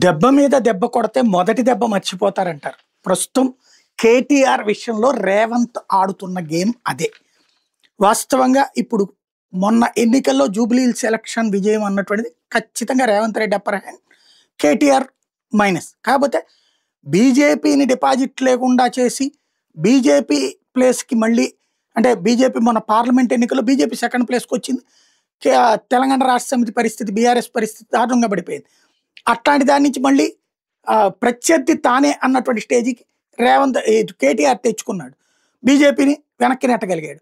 దెబ్బ మీద దెబ్బ కొడితే మొదటి దెబ్బ మర్చిపోతారంటారు. ప్రస్తుతం కేటీఆర్ విషయంలో రేవంత్ ఆడుతున్న గేమ్ అదే. వాస్తవంగా ఇప్పుడు మొన్న ఎన్నికల్లో జూబ్లీహిల్స్ ఎలక్షన్ విజయం అన్నటువంటిది ఖచ్చితంగా Revanth Reddy upper hand, KTR minus. కాకపోతే బీజేపీని డిపాజిట్ లేకుండా చేసి బీజేపీ ప్లేస్కి మళ్ళీ, అంటే బీజేపీ మొన్న పార్లమెంట్ ఎన్నికల్లో బీజేపీ సెకండ్ ప్లేస్కి వచ్చింది. తెలంగాణ రాష్ట్ర సమితి పరిస్థితి, బీఆర్ఎస్ పరిస్థితి దారుణంగా పడిపోయింది. అట్లాంటి దాని నుంచి మళ్ళీ ప్రత్యర్థి తానే అన్నటువంటి స్టేజ్కి రేవంత్ కేటీఆర్ తెచ్చుకున్నాడు, బీజేపీని వెనక్కి నెట్టగలిగాడు.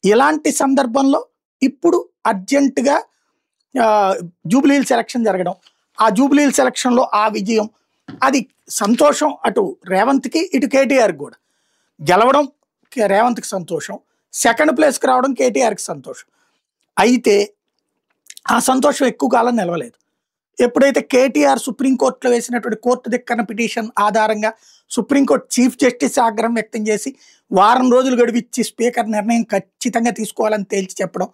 ఇలాంటి సందర్భంలో ఇప్పుడు అర్జెంటుగా జూబ్లీహిల్స్ ఎలక్షన్ జరగడం, ఆ జూబ్లీహిల్స్ ఎలక్షన్లో ఆ విజయం, అది సంతోషం అటు రేవంత్కి ఇటు కేటీఆర్కి కూడా. గెలవడం రేవంత్కి సంతోషం, సెకండ్ ప్లేస్కి రావడం కేటీఆర్కి సంతోషం. అయితే ఆ సంతోషం ఎక్కువ కాలం నిలవలేదు. ఎప్పుడైతే కేటీఆర్ సుప్రీంకోర్టులో వేసినటువంటి కోర్టు దిక్కన పిటిషన్ ఆధారంగా సుప్రీంకోర్టు చీఫ్ జస్టిస్ ఆగ్రహం వ్యక్తం చేసి వారం రోజులు గడివిచ్చి స్పీకర్ నిర్ణయం ఖచ్చితంగా తీసుకోవాలని తేల్చి చెప్పడం,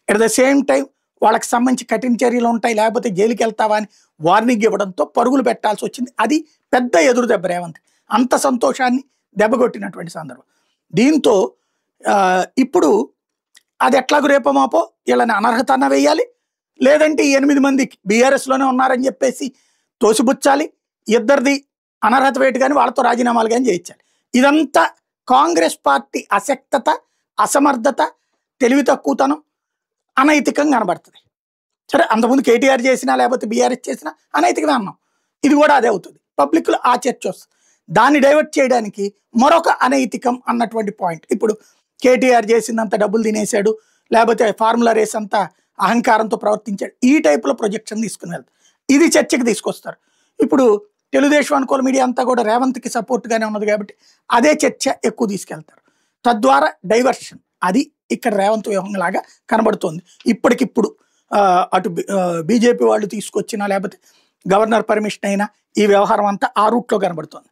అట్ ద సేమ్ టైం వాళ్ళకి సంబంధించి కఠిన చర్యలు ఉంటాయి లేకపోతే జైలుకి వెళ్తావా అని వార్నింగ్ ఇవ్వడంతో పరుగులు పెట్టాల్సి వచ్చింది. అది పెద్ద ఎదురు దెబ్బ రేవంత్, అంత సంతోషాన్ని దెబ్బకొట్టినటువంటి సందర్భం. దీంతో ఇప్పుడు అది ఎట్లాగూ రేపమాపో వీళ్ళని అనర్హతన వేయాలి, లేదంటే 8 మంది బీఆర్ఎస్లోనే ఉన్నారని చెప్పేసి తోసిపుచ్చాలి, ఇద్దరిది అనర్హత వేటు కానీ వాళ్ళతో రాజీనామాలు కానీ చేయించాలి. ఇదంతా కాంగ్రెస్ పార్టీ అశక్తత, అసమర్థత, తెలివి తక్కువతనం, అనైతికంగా కనబడుతుంది. సరే, అంతకుముందు కేటీఆర్ చేసినా లేకపోతే బీఆర్ఎస్ చేసినా అనైతికమే అన్నాం, ఇది కూడా అదే అవుతుంది. పబ్లిక్లో ఆ చర్చ వస్తుంది. దాన్ని డైవర్ట్ చేయడానికి మరొక అనైతికం అన్నటువంటి పాయింట్. ఇప్పుడు కేటీఆర్ చేసిందంత డబ్బులు తినేశాడు, లేకపోతే ఫార్ములా రేస్ అంతా అహంకారంతో ప్రవర్తించాడు, ఈ టైపులో ప్రొజెక్షన్ తీసుకుని వెళ్తారు. ఇది చర్చకి తీసుకొస్తారు. ఇప్పుడు తెలుగుదేశం అనుకూల మీడియా అంతా కూడా రేవంత్కి సపోర్ట్గానే ఉన్నది కాబట్టి అదే చర్చ ఎక్కువ తీసుకెళ్తారు. తద్వారా డైవర్షన్, అది ఇక్కడ రేవంత్ వ్యూహంలాగా కనబడుతోంది. ఇప్పటికిప్పుడు అటు బీజేపీ వాళ్ళు తీసుకొచ్చినా లేకపోతే గవర్నర్ పర్మిషన్ అయినా ఈ వ్యవహారం అంతా ఆ రూట్లో కనబడుతోంది.